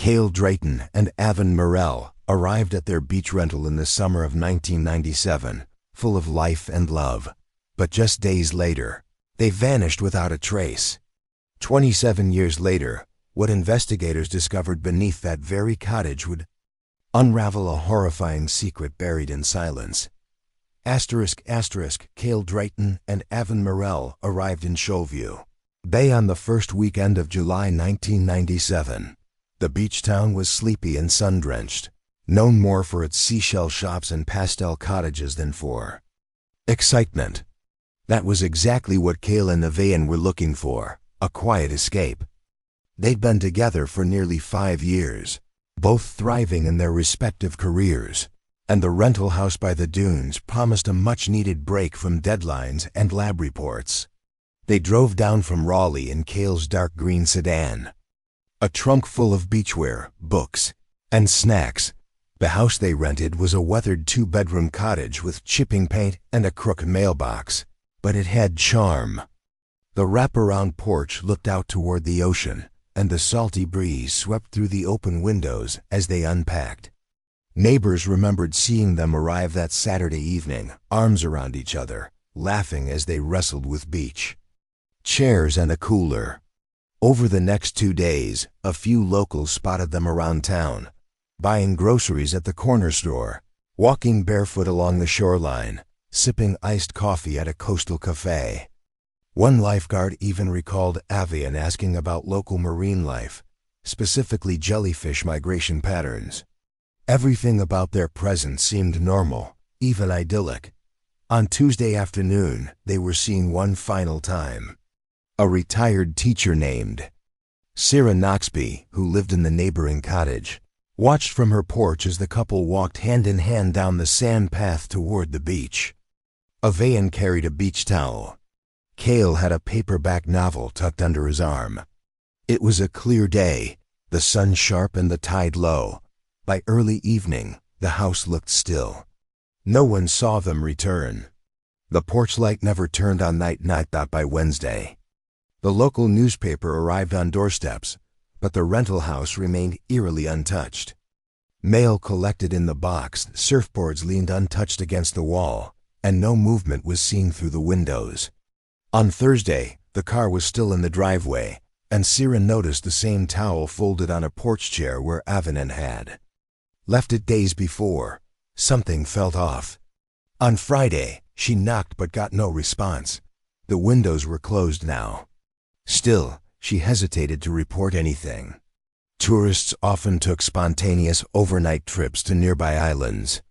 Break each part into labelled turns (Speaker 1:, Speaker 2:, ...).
Speaker 1: Kael Drayton and Aven Mirell arrived at their beach rental in the summer of 1997, full of life and love. But just days later, they vanished without a trace. 27 years later, what investigators discovered beneath that very cottage would unravel a horrifying secret buried in silence. Kael Drayton and Aven Mirell arrived in Showview Bay on the first weekend of July 1997. The beach town was sleepy and sun-drenched, known more for its seashell shops and pastel cottages than for excitement. That was exactly what Kael and Aven were looking for, a quiet escape. They'd been together for nearly 5 years, both thriving in their respective careers, and the rental house by the dunes promised a much-needed break from deadlines and lab reports. They drove down from Raleigh in Kael's dark green sedan, a trunk full of beachwear, books, and snacks. The house they rented was a weathered 2-bedroom cottage with chipping paint and a crooked mailbox, but it had charm. The wraparound porch looked out toward the ocean, and the salty breeze swept through the open windows as they unpacked. Neighbors remembered seeing them arrive that Saturday evening, arms around each other, laughing as they wrestled with beach chairs and a cooler. Over the next 2 days, a few locals spotted them around town, buying groceries at the corner store, walking barefoot along the shoreline, sipping iced coffee at a coastal cafe. One lifeguard even recalled Aven asking about local marine life, specifically jellyfish migration patterns. Everything about their presence seemed normal, even idyllic. On Tuesday afternoon, they were seen one final time. A retired teacher named Sarah Noxby, who lived in the neighboring cottage, watched from her porch as the couple walked hand in hand down the sand path toward the beach. Aven carried a beach towel. Kael had a paperback novel tucked under his arm. It was a clear day, the sun sharp and the tide low. By early evening, the house looked still. No one saw them return. The porch light never turned on night by Wednesday. The local newspaper arrived on doorsteps, but the rental house remained eerily untouched. Mail collected in the box, surfboards leaned untouched against the wall, and no movement was seen through the windows. On Thursday, the car was still in the driveway, and Sarah noticed the same towel folded on a porch chair where Aven had left it days before. Something felt off. On Friday, she knocked but got no response. The windows were closed now. Still, she hesitated to report anything. Tourists often took spontaneous overnight trips to nearby islands.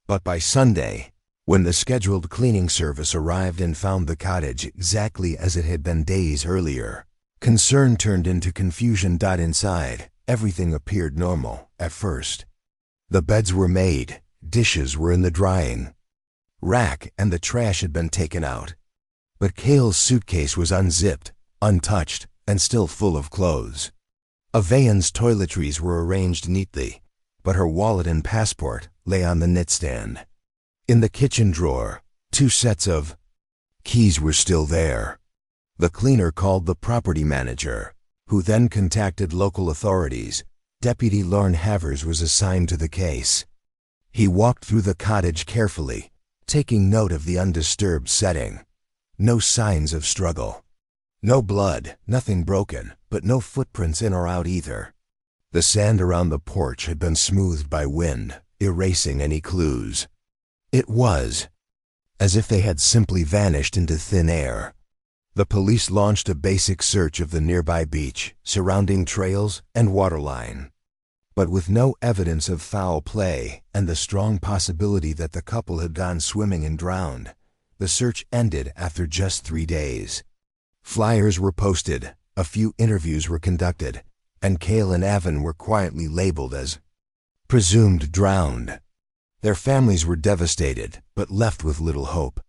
Speaker 1: But by Sunday, when the scheduled cleaning service arrived and found the cottage exactly as it had been days earlier, concern turned into confusion. Inside, everything appeared normal at first. The beds were made, dishes were in the drying rack, and the trash had been taken out. But Kael's suitcase was unzipped, untouched, and still full of clothes. Aven's toiletries were arranged neatly, but her wallet and passport lay on the nightstand. In the kitchen drawer, 2 sets of keys were still there. The cleaner called the property manager, who then contacted local authorities. Deputy Lorne Havers was assigned to the case. He walked through the cottage carefully, taking note of the undisturbed setting. No signs of struggle. No blood, nothing broken, but no footprints in or out either. The sand around the porch had been smoothed by wind, erasing any clues. It was as if they had simply vanished into thin air. The police launched a basic search of the nearby beach, surrounding trails and waterline. But with no evidence of foul play and the strong possibility that the couple had gone swimming and drowned, the search ended after just 3 days. Flyers were posted, a few interviews were conducted, and Kael and Aven were quietly labeled as presumed drowned. Their families were devastated, but left with little hope.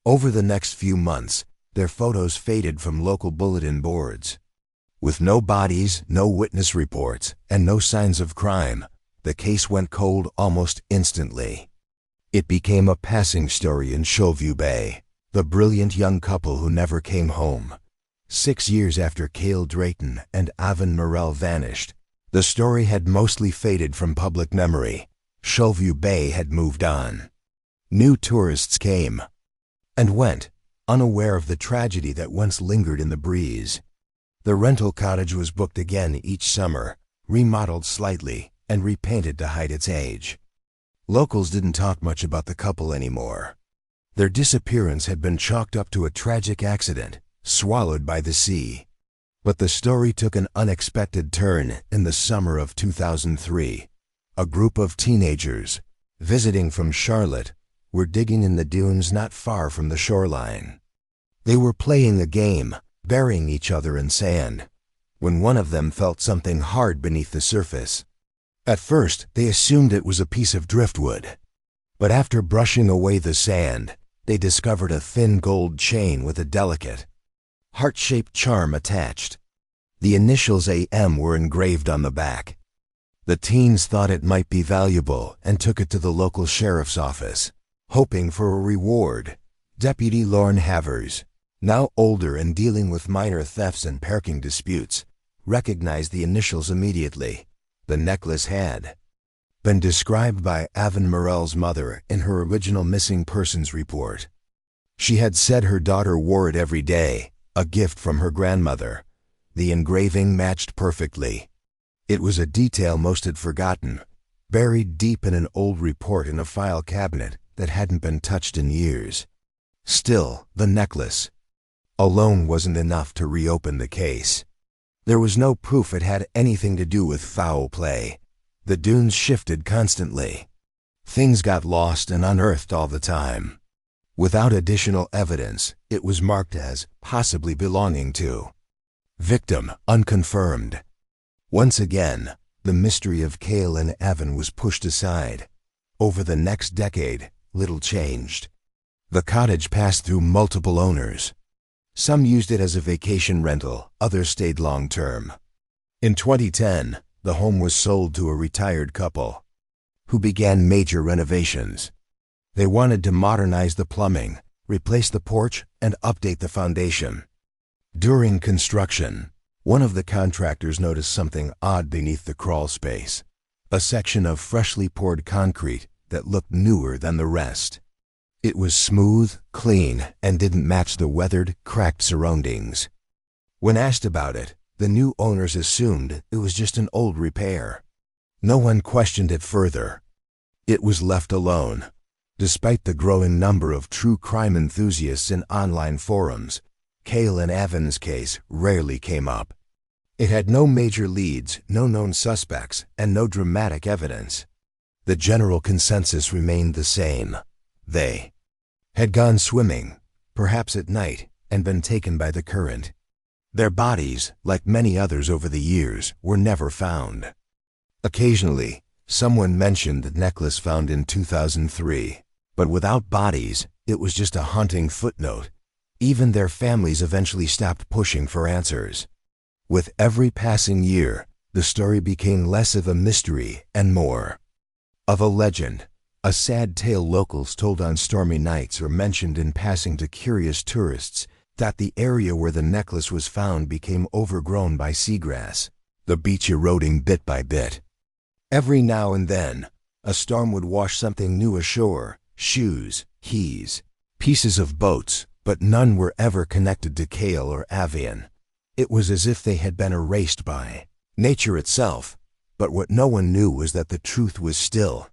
Speaker 1: Over the next few months, their photos faded from local bulletin boards. With no bodies, no witness reports, and no signs of crime, the case went cold almost instantly. It became a passing story in Showview Bay, the brilliant young couple who never came home. 6 years after Kael Drayton and Aven Mirell vanished, The story had mostly faded from public memory. Shellview Bay had moved on. New tourists came and went, unaware of the tragedy that once lingered in the breeze. The rental cottage was booked again each summer, remodeled slightly, and repainted to hide its age. Locals didn't talk much about the couple anymore. Their disappearance had been chalked up to a tragic accident, swallowed by the sea. But the story took an unexpected turn in the summer of 2003. A group of teenagers, visiting from Charlotte, were digging in the dunes not far from the shoreline. They were playing a game, burying each other in sand, when one of them felt something hard beneath the surface. At first, they assumed it was a piece of driftwood. But after brushing away the sand, they discovered a thin gold chain with a delicate, heart-shaped charm attached. The initials AM were engraved on the back. The teens thought it might be valuable and took it to the local sheriff's office, hoping for a reward. Deputy Lorne Havers, now older and dealing with minor thefts and parking disputes, recognized the initials immediately. The necklace had been described by Aven Mirell's mother in her original missing persons report. She had said her daughter wore it every day, a gift from her grandmother. The engraving matched perfectly. It was a detail most had forgotten, buried deep in an old report in a file cabinet that hadn't been touched in years. Still, the necklace alone wasn't enough to reopen the case. There was no proof it had anything to do with foul play. The dunes shifted constantly. Things got lost and unearthed all the time. Without additional evidence, it was marked as possibly belonging to victim unconfirmed. Once again, the mystery of Kael and Aven was pushed aside. Over the next decade, little changed. The cottage passed through multiple owners. Some used it as a vacation rental, others stayed long-term. In 2010, the home was sold to a retired couple who began major renovations. They wanted to modernize the plumbing, replace the porch, and update the foundation. During construction, one of the contractors noticed something odd beneath the crawl space, a section of freshly poured concrete that looked newer than the rest. It was smooth, clean, and didn't match the weathered, cracked surroundings. When asked about it, the new owners assumed it was just an old repair. No one questioned it further. It was left alone. Despite the growing number of true crime enthusiasts in online forums, Kael and Aven's case rarely came up. It had no major leads, no known suspects, and no dramatic evidence. The general consensus remained the same. They had gone swimming, perhaps at night, and been taken by the current. Their bodies, like many others over the years, were never found. Occasionally, someone mentioned the necklace found in 2003, but without bodies, it was just a haunting footnote. Even their families eventually stopped pushing for answers. With every passing year, the story became less of a mystery and more of a legend, a sad tale locals told on stormy nights or mentioned in passing to curious tourists. That the area where the necklace was found became overgrown by seagrass, the beach eroding bit by bit. Every now and then, a storm would wash something new ashore, shoes, keys, pieces of boats, but none were ever connected to Kael or Aven. It was as if they had been erased by nature itself, but what no one knew was that the truth was still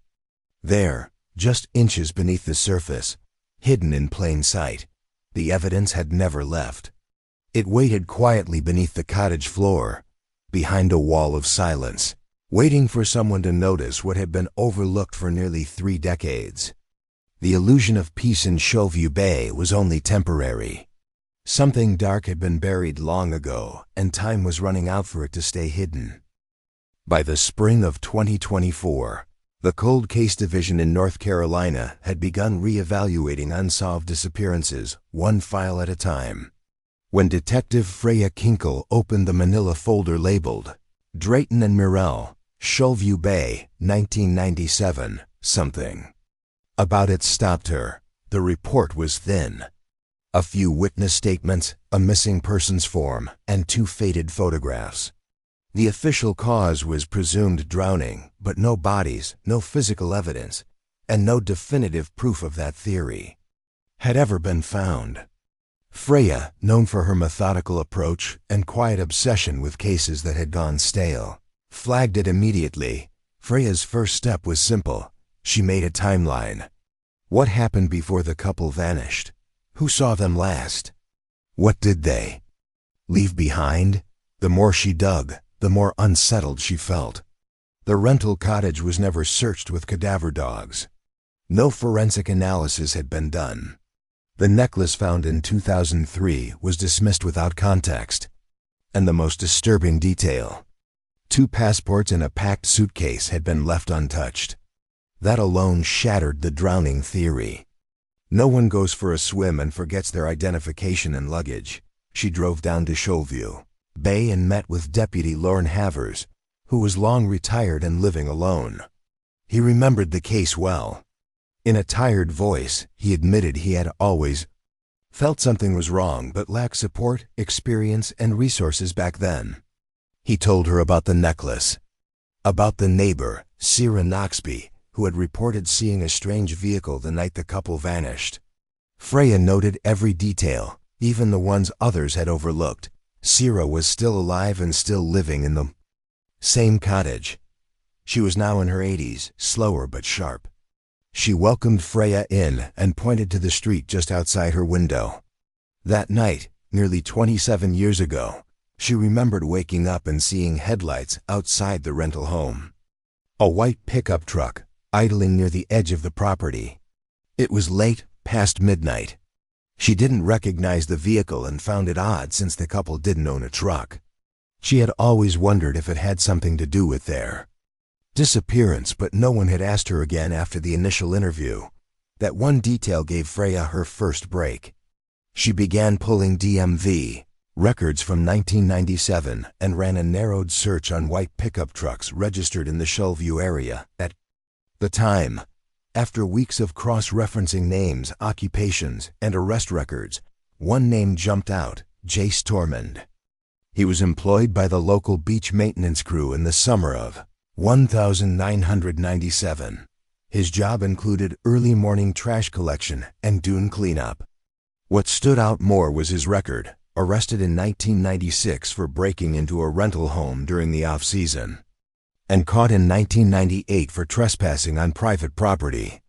Speaker 1: there, just inches beneath the surface, hidden in plain sight. The evidence had never left. It waited quietly beneath the cottage floor, behind a wall of silence, waiting for someone to notice what had been overlooked for nearly 3 decades. The illusion of peace in Shellview Bay was only temporary. Something dark had been buried long ago, and time was running out for it to stay hidden. By the spring of 2024, the Cold Case Division in North Carolina had begun re-evaluating unsolved disappearances, one file at a time. When Detective Freya Kinkle opened the manila folder labeled Drayton and Mirell, Shellview Bay, 1997, something about it stopped her. The report was thin. A few witness statements, a missing persons form, and 2 faded photographs. The official cause was presumed drowning, but no bodies, no physical evidence, and no definitive proof of that theory had ever been found. Freya, known for her methodical approach and quiet obsession with cases that had gone stale, flagged it immediately. Freya's first step was simple. She made a timeline. What happened before the couple vanished? Who saw them last? What did they leave behind? The more she dug, the more unsettled she felt. The rental cottage was never searched with cadaver dogs. No forensic analysis had been done. The necklace found in 2003 was dismissed without context. And the most disturbing detail: 2 passports in a packed suitcase had been left untouched. That alone shattered the drowning theory. No one goes for a swim and forgets their identification and luggage. She drove down to Showview Bay and met with Deputy Lorne Havers, who was long retired and living alone. He remembered the case well. In a tired voice, he admitted he had always felt something was wrong but lacked support, experience, and resources back then. He told her about the necklace, about the neighbor, Sarah Noxby, who had reported seeing a strange vehicle the night the couple vanished. Freya noted every detail, even the ones others had overlooked. Sarah was still alive and still living in the same cottage. She was now in her 80s, slower but sharp. She welcomed Freya in and pointed to the street just outside her window. That night, nearly 27 years ago, she remembered waking up and seeing headlights outside the rental home. A white pickup truck, idling near the edge of the property. It was late, past midnight. She didn't recognize the vehicle and found it odd since the couple didn't own a truck. She had always wondered if it had something to do with their disappearance, but no one had asked her again after the initial interview. That one detail gave Freya her first break. She began pulling DMV records from 1997 and ran a narrowed search on white pickup trucks registered in the Shellview area at the time. After weeks of cross-referencing names, occupations, and arrest records, one name jumped out: Jace Tormund. He was employed by the local beach maintenance crew in the summer of 1997. His job included early morning trash collection and dune cleanup. What stood out more was his record: arrested in 1996 for breaking into a rental home during the off-season, and caught in 1998 for trespassing on private property.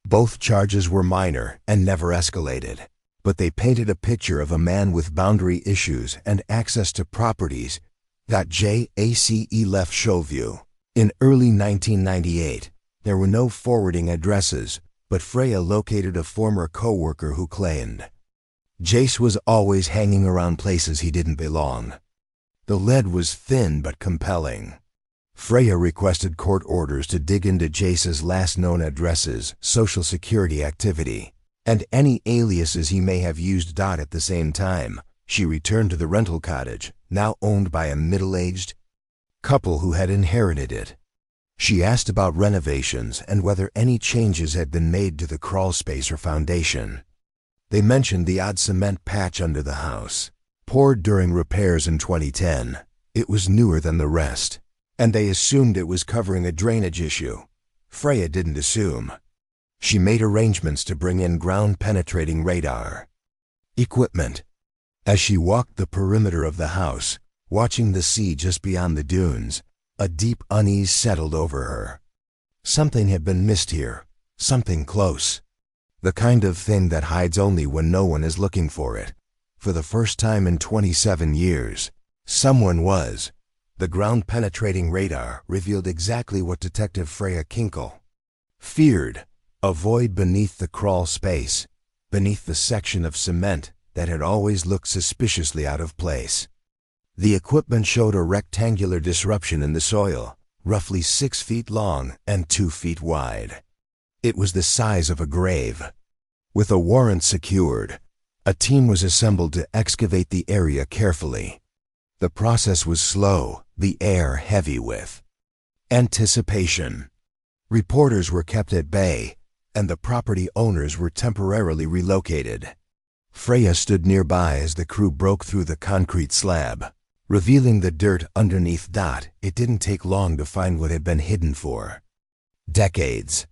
Speaker 1: Both charges were minor and never escalated, but they painted a picture of a man with boundary issues and access to properties. JACE left Showview in early 1998. There were no forwarding addresses, but Freya located a former co-worker who claimed Jace was always hanging around places he didn't belong. The lead was thin but compelling. Freya requested court orders to dig into Jace's last known addresses, social security activity, and any aliases he may have used. At the same time, she returned to the rental cottage, now owned by a middle-aged couple who had inherited it. She asked about renovations and whether any changes had been made to the crawl space or foundation. They mentioned the odd cement patch under the house, poured during repairs in 2010. It was newer than the rest, and they assumed it was covering a drainage issue. Freya didn't assume. She made arrangements to bring in ground-penetrating radar equipment. As she walked the perimeter of the house, watching the sea just beyond the dunes, a deep unease settled over her. Something had been missed here, something close. The kind of thing that hides only when no one is looking for it. For the first time in 27 years, someone was. The ground-penetrating radar revealed exactly what Detective Freya Kinkle feared: a void beneath the crawl space, beneath the section of cement that had always looked suspiciously out of place. The equipment showed a rectangular disruption in the soil, roughly 6 feet long and 2 feet wide. It was the size of a grave. With a warrant secured, a team was assembled to excavate the area carefully. The process was slow, the air heavy with anticipation. Reporters were kept at bay, and the property owners were temporarily relocated. Freya stood nearby as the crew broke through the concrete slab, revealing the dirt underneath. It didn't take long to find what had been hidden for decades.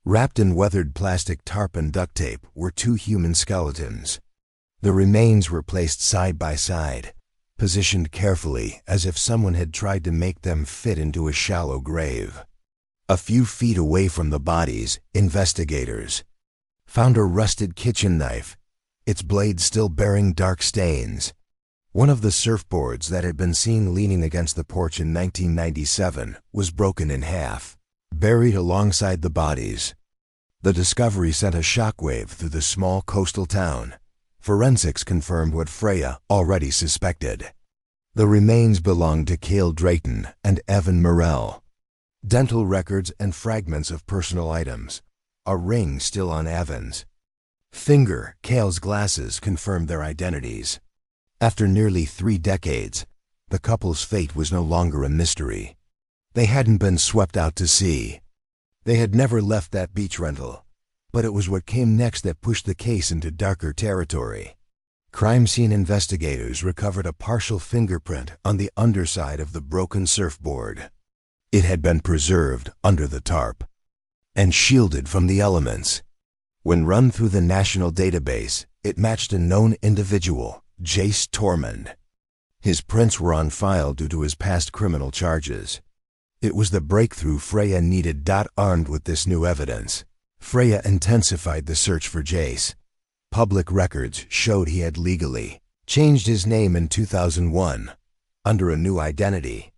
Speaker 1: Wrapped in weathered plastic tarp and duct tape were two human skeletons. The remains were placed side by side, positioned carefully as if someone had tried to make them fit into a shallow grave. A few feet away from the bodies, investigators found a rusted kitchen knife, its blade still bearing dark stains. One of the surfboards that had been seen leaning against the porch in 1997 was broken in half, buried alongside the bodies. The discovery sent a shockwave through the small coastal town. Forensics confirmed what Freya already suspected. The remains belonged to Kael Drayton and Aven Mirell. Dental records and fragments of personal items. A ring still on Aven's finger. Kael's glasses confirmed their identities. After nearly 3 decades, the couple's fate was no longer a mystery. They hadn't been swept out to sea. They had never left that beach rental. But it was what came next that pushed the case into darker territory. Crime scene investigators recovered a partial fingerprint on the underside of the broken surfboard. It had been preserved under the tarp and shielded from the elements. When run through the national database, it matched a known individual, Jace Tormund. His prints were on file due to his past criminal charges. It was the breakthrough Freya needed. Armed with this new evidence, Freya intensified the search for Jace. Public records showed he had legally changed his name in 2001 under a new identity.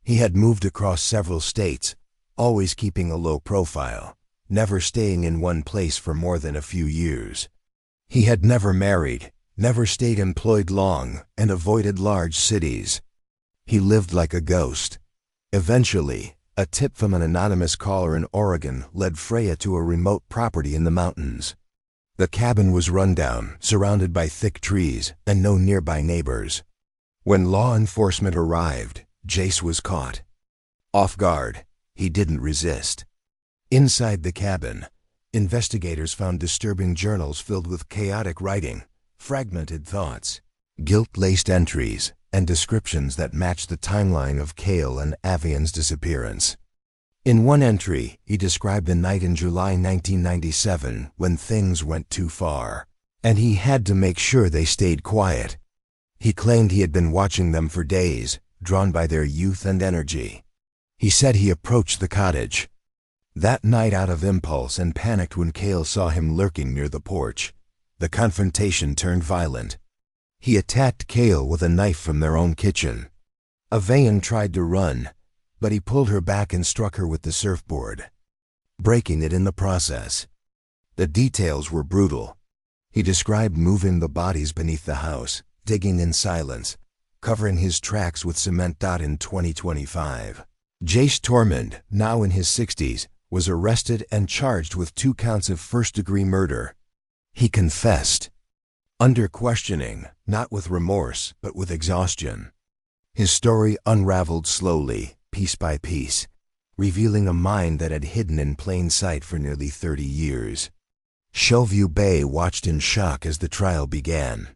Speaker 1: He had moved across several states, always keeping a low profile, never staying in one place for more than a few years. He had never married, never stayed employed long, and avoided large cities. He lived like a ghost. Eventually, a tip from an anonymous caller in Oregon led Freya to a remote property in the mountains. The cabin was rundown, surrounded by thick trees, and no nearby neighbors. When law enforcement arrived, Jace was caught off guard. He didn't resist. Inside the cabin, investigators found disturbing journals filled with chaotic writing, fragmented thoughts, guilt-laced entries, and descriptions that matched the timeline of Kael and Aven's disappearance. In one entry, he described the night in July 1997 when things went too far, and he had to make sure they stayed quiet. He claimed he had been watching them for days, drawn by their youth and energy. He said he approached the cottage that night out of impulse and panicked when Kael saw him lurking near the porch. The confrontation turned violent. He attacked Kael with a knife from their own kitchen. Aven tried to run, but he pulled her back and struck her with the surfboard, breaking it in the process. The details were brutal. He described moving the bodies beneath the house, digging in silence, covering his tracks with cement. In 2025, Jace Tormund, now in his 60s, was arrested and charged with 2 counts of first-degree murder. He confessed under questioning, not with remorse, but with exhaustion. His story unraveled slowly, piece by piece, revealing a mind that had hidden in plain sight for nearly 30 years. Shelview Bay watched in shock as the trial began.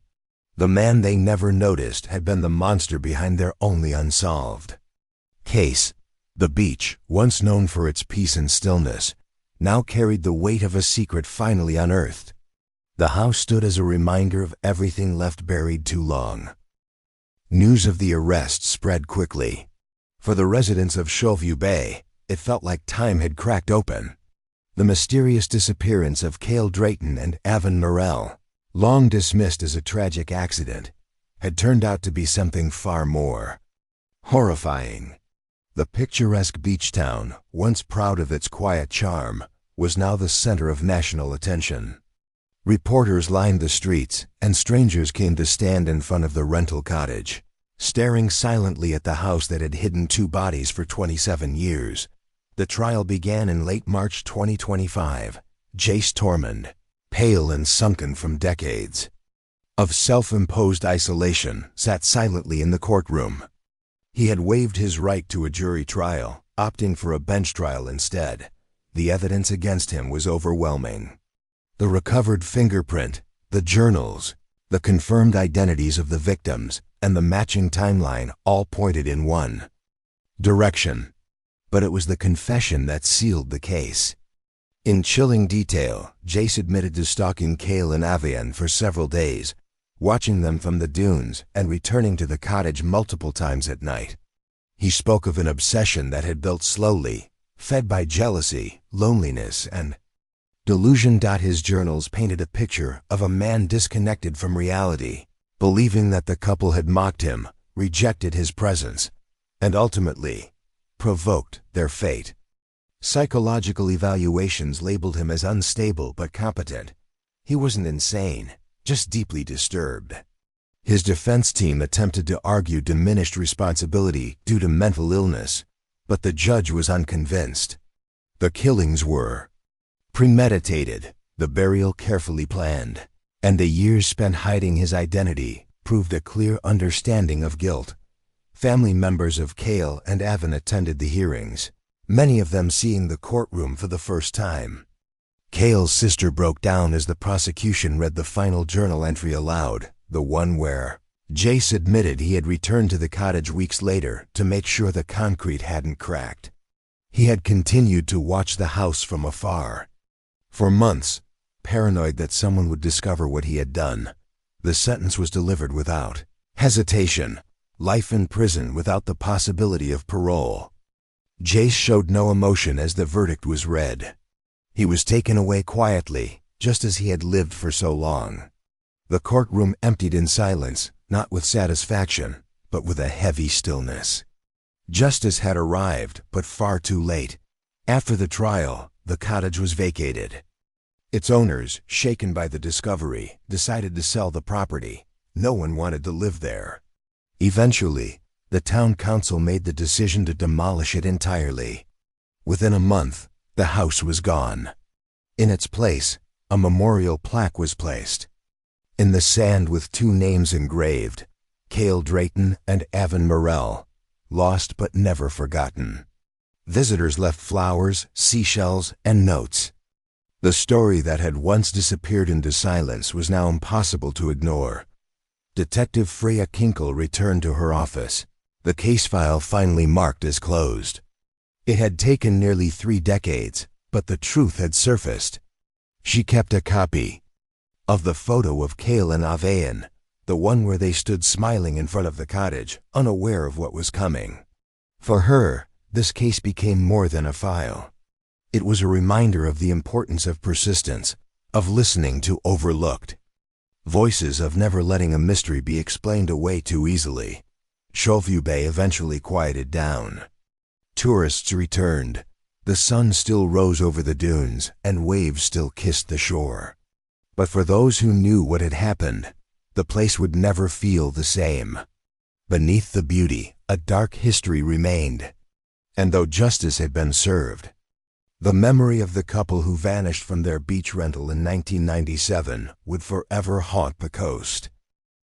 Speaker 1: The man they never noticed had been the monster behind their only unsolved case. The beach, once known for its peace and stillness, now carried the weight of a secret finally unearthed. The house stood as a reminder of everything left buried too long. News of the arrest spread quickly. For the residents of Shelview Bay, it felt like time had cracked open. The mysterious disappearance of Kael Drayton and Aven Mirell, long dismissed as a tragic accident, had turned out to be something far more horrifying. The picturesque beach town, once proud of its quiet charm, was now the center of national attention. Reporters lined the streets, and strangers came to stand in front of the rental cottage, staring silently at the house that had hidden 2 bodies for 27 years. The trial began in late March 2025. Jace Tormund, pale and sunken from decades of self-imposed isolation, sat silently in the courtroom. He had waived his right to a jury trial, opting for a bench trial instead. The evidence against him was overwhelming. The recovered fingerprint, the journals, the confirmed identities of the victims, and the matching timeline all pointed in one direction. But it was the confession that sealed the case. In chilling detail, Jace admitted to stalking Kael and Aven for several days, watching them from the dunes and returning to the cottage multiple times at night. He spoke of an obsession that had built slowly, fed by jealousy, loneliness, and delusion. His journals painted a picture of a man disconnected from reality, believing that the couple had mocked him, rejected his presence, and ultimately provoked their fate. Psychological evaluations labeled him as unstable but competent. He wasn't insane, just deeply disturbed. His defense team attempted to argue diminished responsibility due to mental illness, but the judge was unconvinced. The killings were premeditated, the burial carefully planned, and the years spent hiding his identity proved a clear understanding of guilt. Family members of Kael and Aven attended the hearings, many of them seeing the courtroom for the first time. Kael's sister broke down as the prosecution read the final journal entry aloud, the one where Jace admitted he had returned to the cottage weeks later to make sure the concrete hadn't cracked. He had continued to watch the house from afar. For months, paranoid that someone would discover what he had done. The sentence was delivered without hesitation: life in prison without the possibility of parole. Jace showed no emotion as the verdict was read. He was taken away quietly, just as he had lived for so long. The courtroom emptied in silence, not with satisfaction, but with a heavy stillness. Justice had arrived, but far too late. After the trial, the cottage was vacated. Its owners, shaken by the discovery, decided to sell the property. No one wanted to live there. Eventually, the town council made the decision to demolish it entirely. Within a month, the house was gone. In its place, a memorial plaque was placed. In the sand with two names engraved: Kael Drayton and Aven Mirell, lost but never forgotten. Visitors left flowers, seashells, and notes. The story that had once disappeared into silence was now impossible to ignore. Detective Freya Kinkle returned to her office, the case file finally marked as closed. It had taken nearly 3 decades, but the truth had surfaced. She kept a copy of the photo of Kael and Aven, the one where they stood smiling in front of the cottage, unaware of what was coming. For her, this case became more than a file. It was a reminder of the importance of persistence, of listening to overlooked voices, of never letting a mystery be explained away too easily. Shoreview Bay eventually quieted down. Tourists returned. The sun still rose over the dunes, and waves still kissed the shore. But for those who knew what had happened, the place would never feel the same. Beneath the beauty, a dark history remained. And though justice had been served, the memory of the couple who vanished from their beach rental in 1997 would forever haunt the coast.